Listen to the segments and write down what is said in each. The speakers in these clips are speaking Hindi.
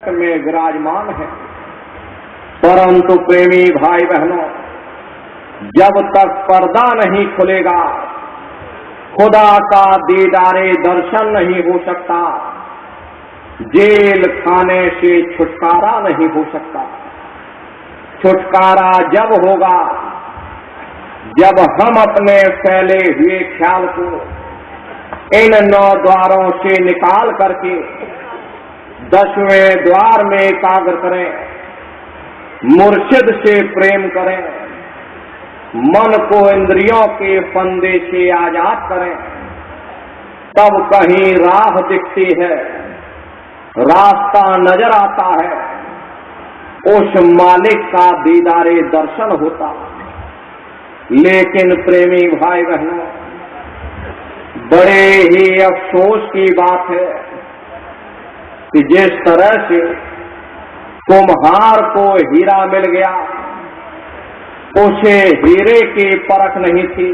में विराजमान है। परंतु प्रेमी भाई बहनों, जब तक पर्दा नहीं खुलेगा खुदा का दीदारे दर्शन नहीं हो सकता, जेल खाने से छुटकारा नहीं हो सकता। छुटकारा जब होगा जब हम अपने फैले हुए ख्याल को इन 9 द्वारों से निकाल करके 10वें द्वार में एकाग्र करें, मुर्शिद से प्रेम करें, मन को इंद्रियों के फंदे से आजाद करें, तब कहीं राह दिखती है, रास्ता नजर आता है, उस मालिक का दीदारे दर्शन होता। लेकिन प्रेमी भाई बहनों, बड़े ही अफसोस की बात है कि जिस तरह से कुम्हार को हीरा मिल गया, उसे हीरे की परख नहीं थी,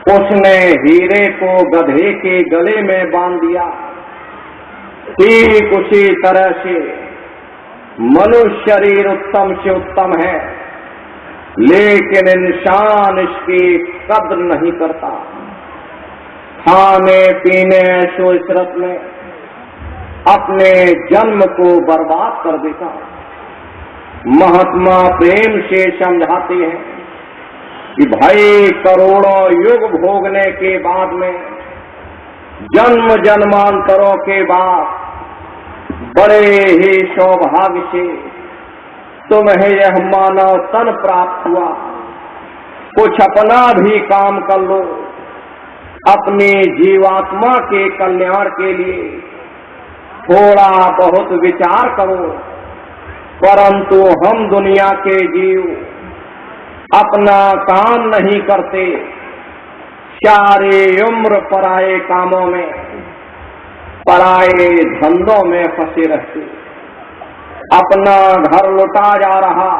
उसने हीरे को गधे के गले में बांध दिया। ठीक उसी तरह से मनुष्य शरीर उत्तम से उत्तम है, लेकिन इंसान इसकी कद्र नहीं करता। खाने पीने ऐशो इशरत में अपने जन्म को बर्बाद कर देता। महात्मा प्रेम से समझाते हैं कि भाई करोड़ों युग भोगने के बाद में, जन्म जन्मांतरों के बाद बड़े ही सौभाग्य से तुम्हें यह मानव तन प्राप्त हुआ। कुछ अपना भी काम कर लो, अपनी जीवात्मा के कल्याण के लिए थोड़ा बहुत विचार करो। परंतु हम दुनिया के जीव अपना काम नहीं करते, सारी उम्र पराये कामों में, पराये धंधों में फंसे रहते। अपना घर लुटा जा रहा,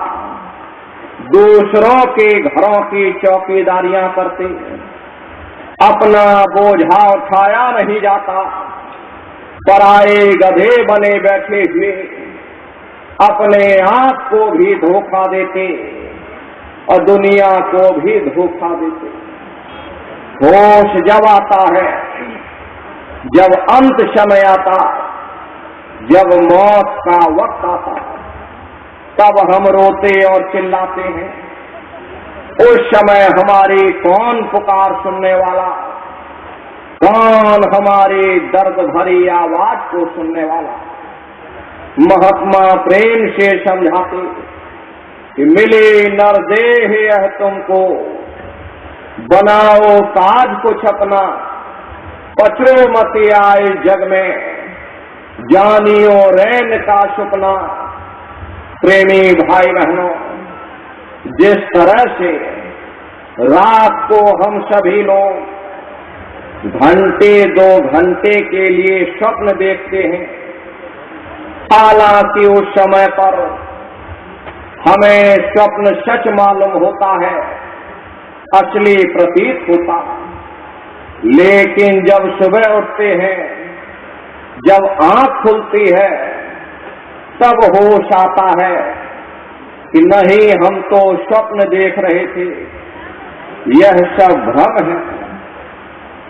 दूसरों के घरों की चौकीदारियां करते, अपना बोझा उठाया नहीं जाता, पराये गधे बने बैठे हुए अपने आप को भी धोखा देते और दुनिया को भी धोखा देते। होश जब आता है, जब अंत समय आता, जब मौत का वक्त आता, तब हम रोते और चिल्लाते हैं। उस समय हमारी कौन पुकार सुनने वाला, कौन हमारी दर्द भरी आवाज को सुनने वाला। महात्मा प्रेम से समझाते कि मिली नरदेह यह तुमको, बनाओ काज कुछ अपना, पचो मत आए जग में, जानियो रैन का सुपना। प्रेमी भाई बहनों, जिस तरह से रात को हम सभी लोग घंटे 2 घंटे के लिए स्वप्न देखते हैं, हालांकि उस समय पर हमें स्वप्न सच मालूम होता है, असली प्रतीत होता। लेकिन जब सुबह उठते हैं, जब आंख खुलती है, तब होश आता है कि नहीं, हम तो स्वप्न देख रहे थे, यह सब भ्रम है।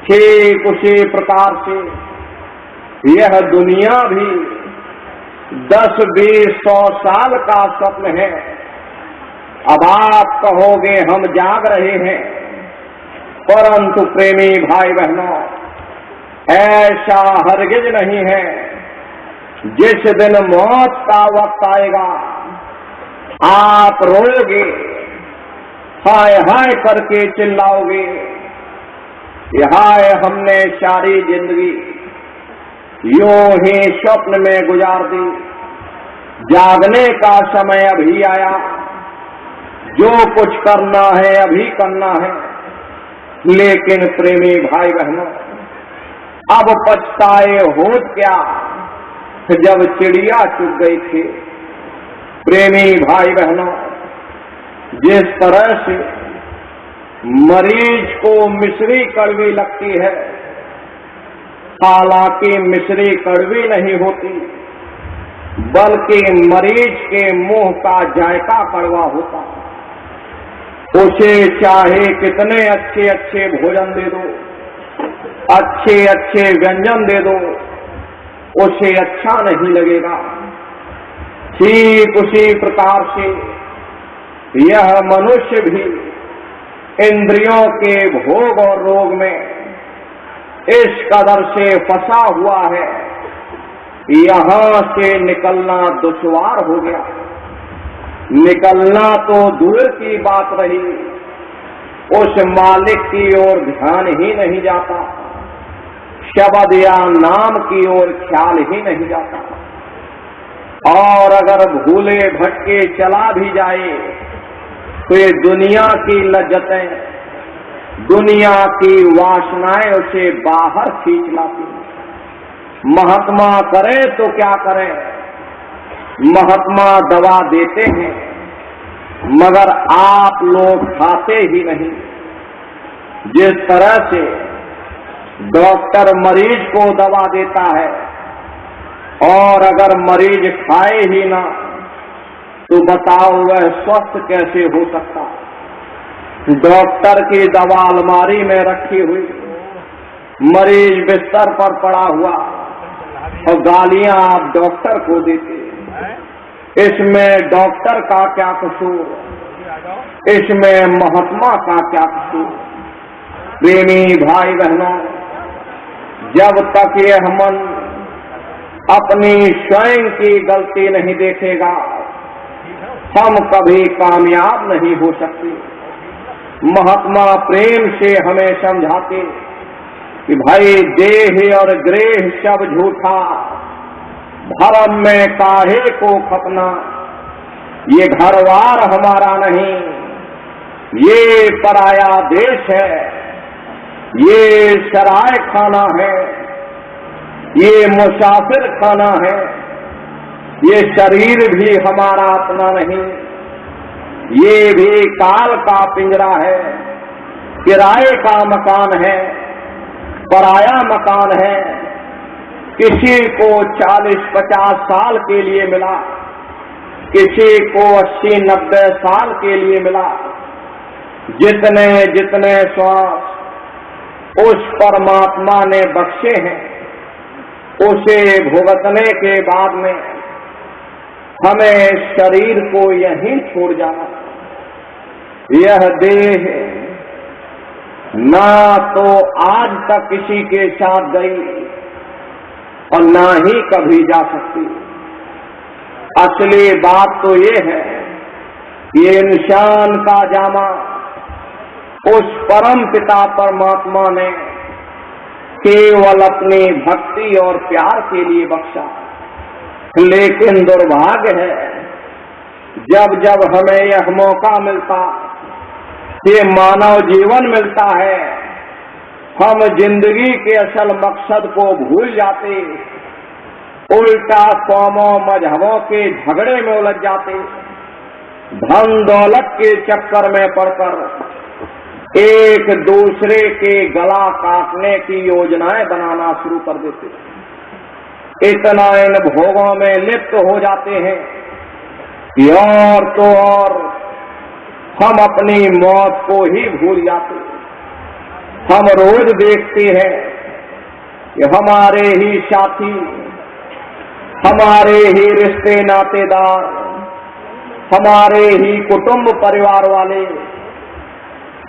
ठीक उसी प्रकार से यह दुनिया भी 10, 20, 100 साल का स्वप्न है। अब आप कहोगे हम जाग रहे हैं, परंतु प्रेमी भाई बहनों, ऐसा हरगिज नहीं है। जिस दिन मौत का वक्त आएगा, आप रोओगे, हाय हाय करके चिल्लाओगे, हाय हमने सारी जिंदगी यूं ही स्वप्न में गुजार दी, जागने का समय अभी आया, जो कुछ करना है अभी करना है। लेकिन प्रेमी भाई बहनों, अब पछताए होत क्या जब चिड़िया चुग गई थी। प्रेमी भाई बहनों, जिस तरह से मरीज को मिश्री कड़वी लगती है, हालांकि मिश्री कड़वी नहीं होती, बल्कि मरीज के मुंह का जायका कड़वा होता। उसे चाहे कितने अच्छे अच्छे भोजन दे दो, अच्छे अच्छे व्यंजन दे दो, उसे अच्छा नहीं लगेगा। ठीक उसी प्रकार से यह मनुष्य भी इंद्रियों के भोग और रोग में इस कदर से फंसा हुआ है, यहां से निकलना दुश्वार हो गया। निकलना तो दूर की बात रही, उस मालिक की ओर ध्यान ही नहीं जाता, शब्द या नाम की ओर ख्याल ही नहीं जाता। और अगर भूले भटके चला भी जाए तो ये दुनिया की लज्जतें, दुनिया की वासनाएं उसे बाहर खींच लाती। महात्मा करे तो क्या करें, महात्मा दवा देते हैं मगर आप लोग खाते ही नहीं। जिस तरह से डॉक्टर मरीज को दवा देता है और अगर मरीज खाए ही ना तो बताओ वह स्वस्थ कैसे हो सकता। डॉक्टर की दवा अलमारी में रखी हुई, मरीज बिस्तर पर पड़ा हुआ और गालियां आप डॉक्टर को देते। इसमें डॉक्टर का क्या कसूर, इसमें महात्मा का क्या कसूर। प्रेमी भाई बहनों, जब तक यह मन अपनी स्वयं की गलती नहीं देखेगा हम कभी कामयाब नहीं हो सकते। महात्मा प्रेम से हमें समझाते कि भाई देह और ग्रेह सब झूठा, धर्म में काहे को खपना। ये घरवार हमारा नहीं, ये पराया देश है, ये सराय खाना है, ये मुसाफिर खाना है, ये शरीर भी हमारा अपना नहीं, ये भी काल का पिंजरा है, किराए का मकान है, पराया मकान है। किसी को 40-50 साल के लिए मिला, किसी को 80-90 साल के लिए मिला। जितने जितने श्वास उस परमात्मा ने बख्शे हैं, उसे भुगतने के बाद में हमें शरीर को यहीं छोड़ जाना। यह देह ना तो आज तक किसी के साथ गई और ना ही कभी जा सकती। असली बात तो ये है कि इंसान का जामा उस परम पिता परमात्मा ने केवल अपनी भक्ति और प्यार के लिए बख्शा। लेकिन दुर्भाग्य है, जब जब हमें यह मौका मिलता, ये मानव जीवन मिलता है, हम जिंदगी के असल मकसद को भूल जाते, उल्टा कौमों मजहबों के झगड़े में उलझ जाते, धन दौलत के चक्कर में पड़कर एक दूसरे के गला काटने की योजनाएं बनाना शुरू कर देते। इतना इन भोगों में लिप्त हो जाते हैं कि और तो और हम अपनी मौत को ही भूल जाते। हम रोज देखते हैं कि हमारे ही साथी, हमारे ही रिश्ते नातेदार, हमारे ही कुटुंब परिवार वाले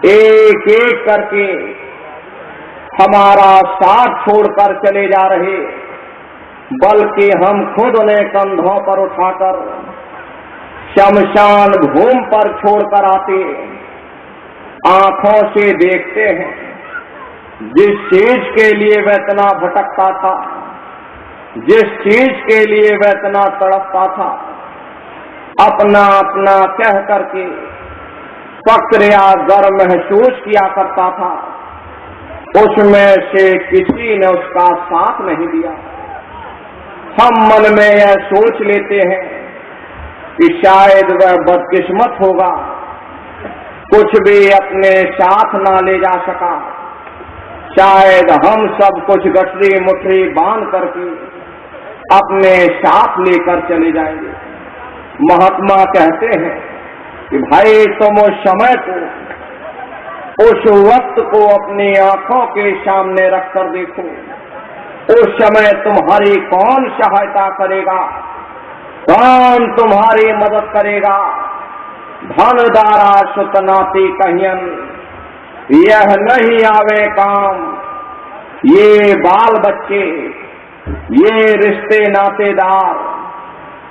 एक एक करके हमारा साथ छोड़कर चले जा रहे, बल्कि हम खुद उन्हें कंधों पर उठाकर शमशान भूमि पर छोड़कर आते। आंखों से देखते हैं जिस चीज के लिए वह इतना भटकता था, जिस चीज के लिए वह इतना तड़पता था, अपना अपना कह करके फक्र या गर महसूस किया करता था, उसमें से किसी ने उसका साथ नहीं दिया। हम मन में यह सोच लेते हैं कि शायद वह बदकिस्मत होगा, कुछ भी अपने साथ ना ले जा सका। शायद हम सब कुछ गठरी मुठरी बांध करके अपने साथ लेकर चले जाएंगे। महात्मा कहते हैं कि भाई तुम उस समय को, उस वक्त को अपनी आंखों के सामने रखकर देखो। उस समय तुम्हारी कौन सहायता करेगा, कौन तुम्हारी मदद करेगा। धन दारा सुत नाती कहियन, यह नहीं आवे काम। ये बाल बच्चे, ये रिश्ते नातेदार,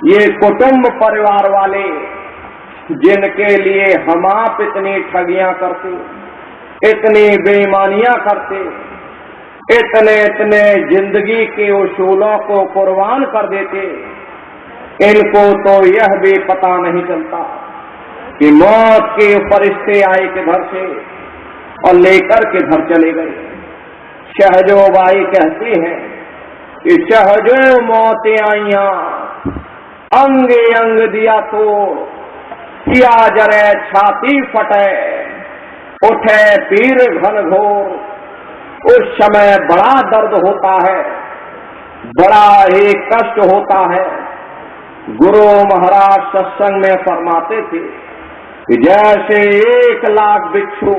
ये कुटुंब परिवार वाले, जिनके लिए हम आप इतनी ठगियां करते, इतनी बेईमानियां करते, इतने इतने जिंदगी के उसूलों को कुर्बान कर देते, इनको तो यह भी पता नहीं चलता कि मौत के फरिश्ते आए किधर से और लेकर किधर चले गए। शहजोबाई कहती हैं कि शहजो मौत आइया, अंग अंग दिया तो किया जरे छाती फटे, उठे पीर घन घोर। उस समय बड़ा दर्द होता है, बड़ा ही कष्ट होता है। गुरु महाराज सत्संग में फरमाते थे कि जैसे 1 लाख बिच्छू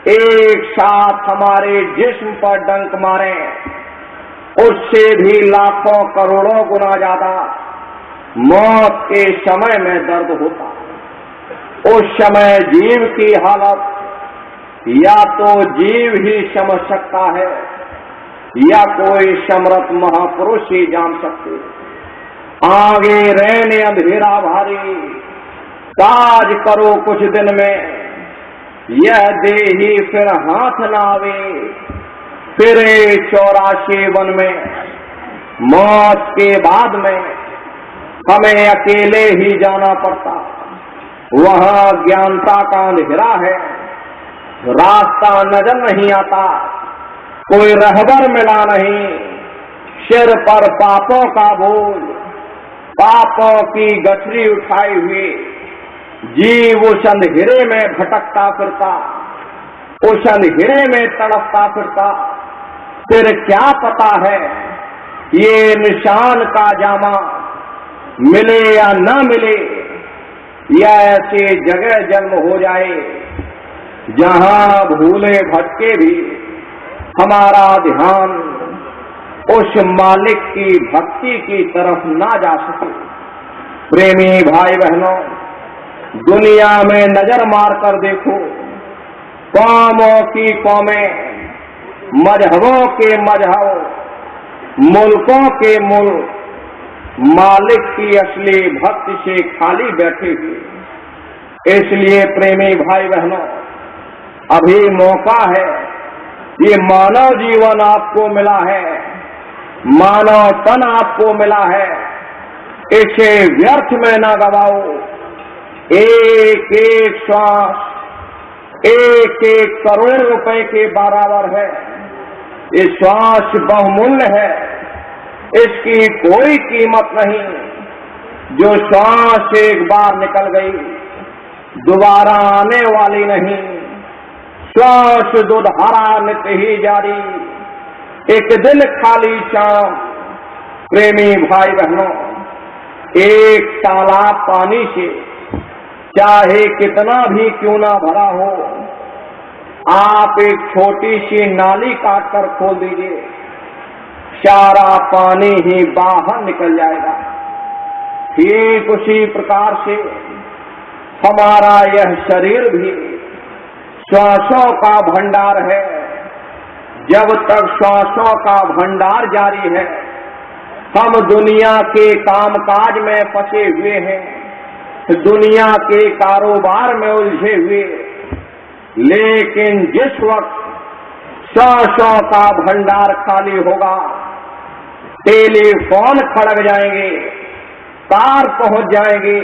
एक साथ हमारे जिस्म पर डंक मारे, उससे भी लाखों करोड़ों गुना ज्यादा मौत के समय में दर्द होता। उस समय जीव की हालत या तो जीव ही समझ सकता है या कोई समर्थ महापुरुष ही जान सकते। आगे रहने अंधेरा भारी, काज करो कुछ दिन में, यह देही फिर हाथ न आवे, फिरे 84 वन में। मौत के बाद में हमें अकेले ही जाना पड़ता। वहां ज्ञानता का अंधेरा है, रास्ता नजर नहीं आता, कोई रहबर मिला नहीं। सिर पर पापों का बोझ, पापों की गठरी उठाई हुई जीव उस अंधेरे में भटकता फिरता, उस अंधेरे में तड़पता फिरता। फिर क्या पता है ये निशान का जामा मिले या न मिले, या ऐसे जगह जन्म हो जाए जहां भूले भटके भी हमारा ध्यान उस मालिक की भक्ति की तरफ ना जा सके। प्रेमी भाई बहनों, दुनिया में नजर मार कर देखो, कौमों की कौमें, मजहबों के मजहब, मुल्कों के मुल्क मालिक की असली भक्ति से खाली बैठे हुए। इसलिए प्रेमी भाई बहनों, अभी मौका है। ये मानव जीवन आपको मिला है, मानव तन आपको मिला है, इसे व्यर्थ में ना गवाओ। एक एक श्वास 1-1 करोड़ रुपए के बराबर है। ये श्वास बहुमूल्य है, इसकी कोई कीमत नहीं। जो श्वास एक बार निकल गई दोबारा आने वाली नहीं। श्वास दुधारा नित्य ही जारी, एक दिन खाली शाम। प्रेमी भाई बहनों, एक तालाब पानी से चाहे कितना भी क्यों ना भरा हो, आप एक छोटी सी नाली काटकर खोल दीजिए, सारा पानी ही बाहर निकल जाएगा। ठीक उसी प्रकार से हमारा यह शरीर भी श्वासों का भंडार है। जब तक श्वासों का भंडार जारी है, हम दुनिया के कामकाज में फंसे हुए हैं, दुनिया के कारोबार में उलझे हुए। लेकिन जिस वक्त श्वासों का भंडार खाली होगा, टेलीफोन खड़क जाएंगे, तार पहुंच जाएंगे,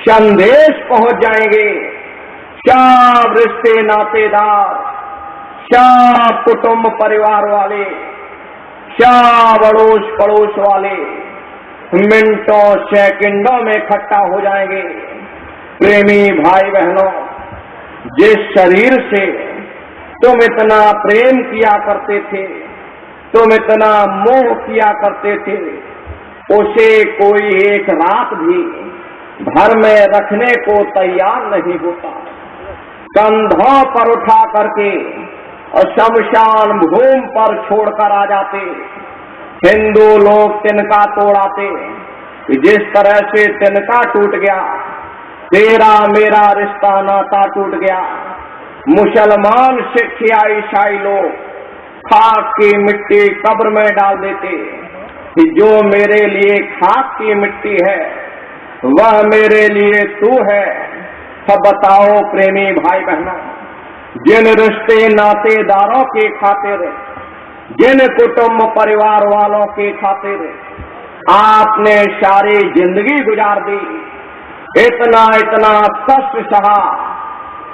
संदेश पहुंच जाएंगे, सब रिश्ते नातेदार, सब कुटुंब परिवार वाले, सब अड़ोस पड़ोस वाले मिनटों सेकंडों में इकट्ठा हो जाएंगे। प्रेमी भाई बहनों, जिस शरीर से तुम इतना प्रेम किया करते थे, तुम इतना मोह किया करते थे, उसे कोई एक रात भी घर में रखने को तैयार नहीं होता। कंधों पर उठा करके शमशान भूमि पर छोड़कर आ जाते। हिंदू लोग तिनका तोड़ाते कि जिस तरह से तिनका टूट गया, तेरा मेरा रिश्ता नाता टूट गया। मुसलमान, सिख या ईसाई लोग खाक की मिट्टी कब्र में डाल देते कि जो मेरे लिए खाक की मिट्टी है वह मेरे लिए तू है। सब बताओ प्रेमी भाई बहनों, जिन रिश्ते नातेदारों के खातिर, जिन कुटुंब परिवार वालों के खातिर आपने सारी जिंदगी गुजार दी, इतना इतना कष्ट सहा,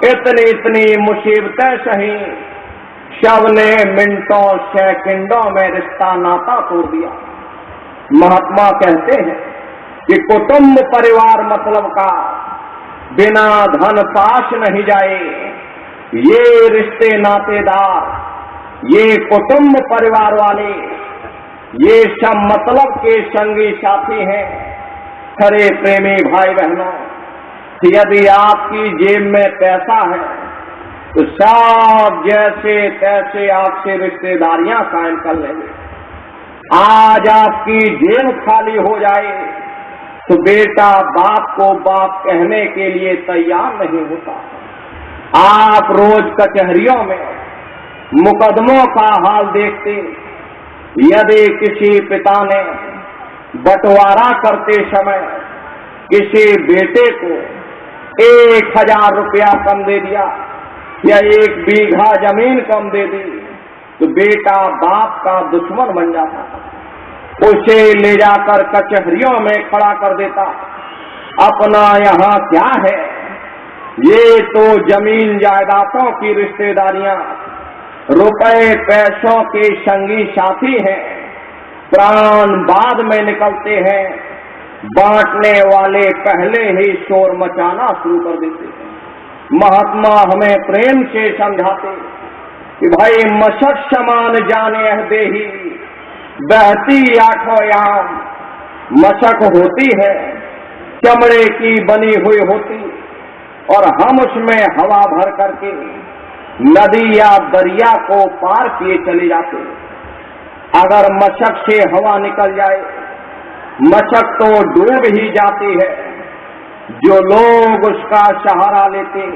इतनी इतनी मुसीबतें सही, सब ने मिनटों सेकंडों में रिश्ता नाता तोड़ दिया। महात्मा कहते हैं कि कुटुंब परिवार मतलब का बिना धन पास नहीं जाए। ये रिश्ते नातेदार, ये कुटुंब परिवार वाले, ये सब मतलब के संगी साथी हैं। खरे प्रेमी भाई बहनों, यदि आपकी जेब में पैसा है तो सब जैसे तैसे आपसे रिश्तेदारियां कायम कर लेंगे। आज आपकी जेब खाली हो जाए तो बेटा बाप को बाप कहने के लिए तैयार नहीं होता। आप रोज कचहरियों में मुकदमों का हाल देखते, यदि किसी पिता ने बंटवारा करते समय किसी बेटे को 1000 रुपया कम दे दिया या 1 बीघा जमीन कम दे दी तो बेटा बाप का दुश्मन बन जाता, उसे ले जाकर कचहरियों में खड़ा कर देता। अपना यहाँ क्या है, ये तो जमीन जायदादों की रिश्तेदारियां, रुपए पैसों के संगी साथी हैं। प्राण बाद में निकलते हैं, बांटने वाले पहले ही शोर मचाना शुरू कर देते हैं। महात्मा हमें प्रेम से समझाते कि भाई मशक समान जाने देही, बहती आठों याम। मशक होती है, चमड़े की बनी हुई होती, और हम उसमें हवा भर करके नदी या दरिया को पार किए चले जाते। अगर मशक से हवा निकल जाए, मशक तो डूब ही जाती है। जो लोग उसका सहारा लेते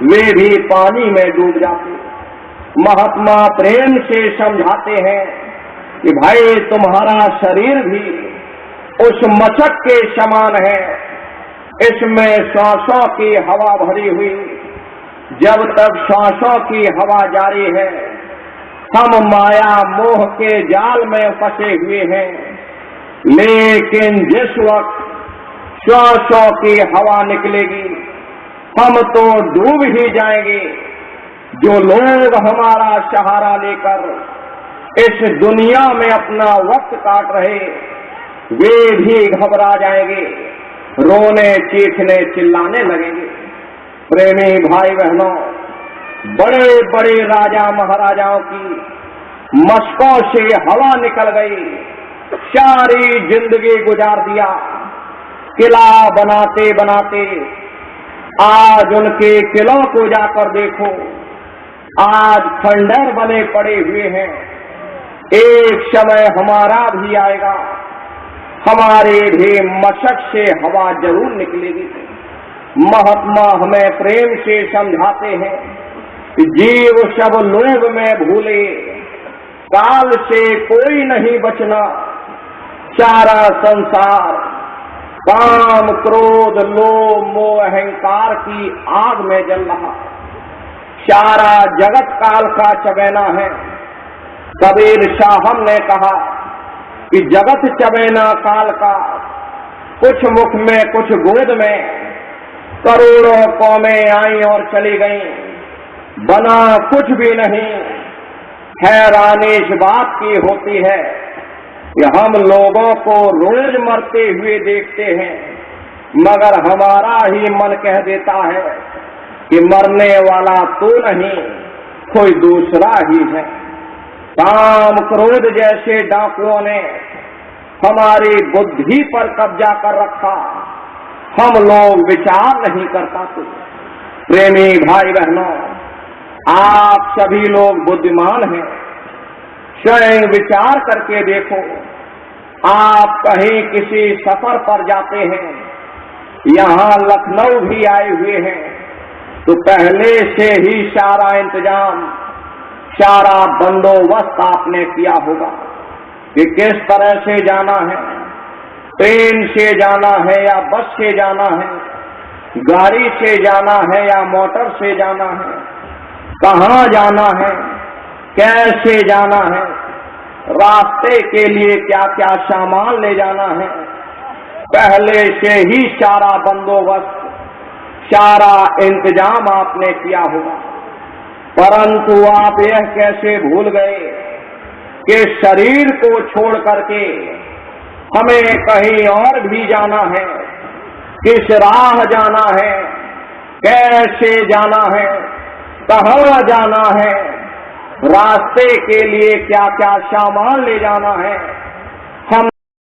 वे भी पानी में डूब जाते। महात्मा प्रेम से समझाते हैं कि भाई तुम्हारा शरीर भी उस मशक के समान है, इसमें सांसों की हवा भरी हुई। जब तक सांसों की हवा जारी है, हम माया मोह के जाल में फंसे हुए हैं। लेकिन जिस वक्त सांसों की हवा निकलेगी, हम तो डूब ही जाएंगे। जो लोग हमारा सहारा लेकर इस दुनिया में अपना वक्त काट रहे, वे भी घबरा जाएंगे, रोने चीखने चिल्लाने लगेंगे। प्रेमी भाई बहनों, बड़े बड़े राजा महाराजाओं की मशकों से हवा निकल गई, सारी जिंदगी गुजार दिया किला बनाते बनाते। आज उनके किलों को जाकर देखो, आज खंडहर बने पड़े हुए हैं। एक समय हमारा भी आएगा, हमारे भी मशक से हवा जरूर निकलेगी। महात्मा हमें प्रेम से समझाते हैं कि जीव सब लोभ में भूले, काल से कोई नहीं बचना। सारा संसार काम क्रोध लोभ मोह अहंकार की आग में जल रहा। सारा जगत काल का चबेना है। कबीर साहब ने कहा कि जगत चबेना काल का, कुछ मुख में कुछ गोद में, करोड़ों कौमें आई और चली गईं, बना कुछ भी नहीं। हैरानी इस बात की होती है कि हम लोगों को रोज मरते हुए देखते हैं, मगर हमारा ही मन कह देता है कि मरने वाला तो नहीं, कोई दूसरा ही है। काम क्रोध जैसे डाकुओं ने हमारी बुद्धि पर कब्जा कर रखा, हम लोग विचार नहीं कर पाते। प्रेमी भाई बहनों, आप सभी लोग बुद्धिमान हैं, स्वयं विचार करके देखो। आप कहीं किसी सफर पर जाते हैं, यहाँ लखनऊ भी आए हुए हैं, तो पहले से ही सारा इंतजाम, सारा बंदोबस्त आपने किया होगा कि किस तरह से जाना है, ट्रेन से जाना है या बस से जाना है, गाड़ी से जाना है या मोटर से जाना है, कहाँ जाना है, कैसे जाना है, रास्ते के लिए क्या क्या सामान ले जाना है, पहले से ही सारा बंदोबस्त, सारा इंतजाम आपने किया होगा। परंतु आप यह कैसे भूल गए कि शरीर को छोड़ करके हमें कहीं और भी जाना है, किस राह जाना है, कैसे जाना है, कहाँ जाना है, रास्ते के लिए क्या क्या सामान ले जाना है,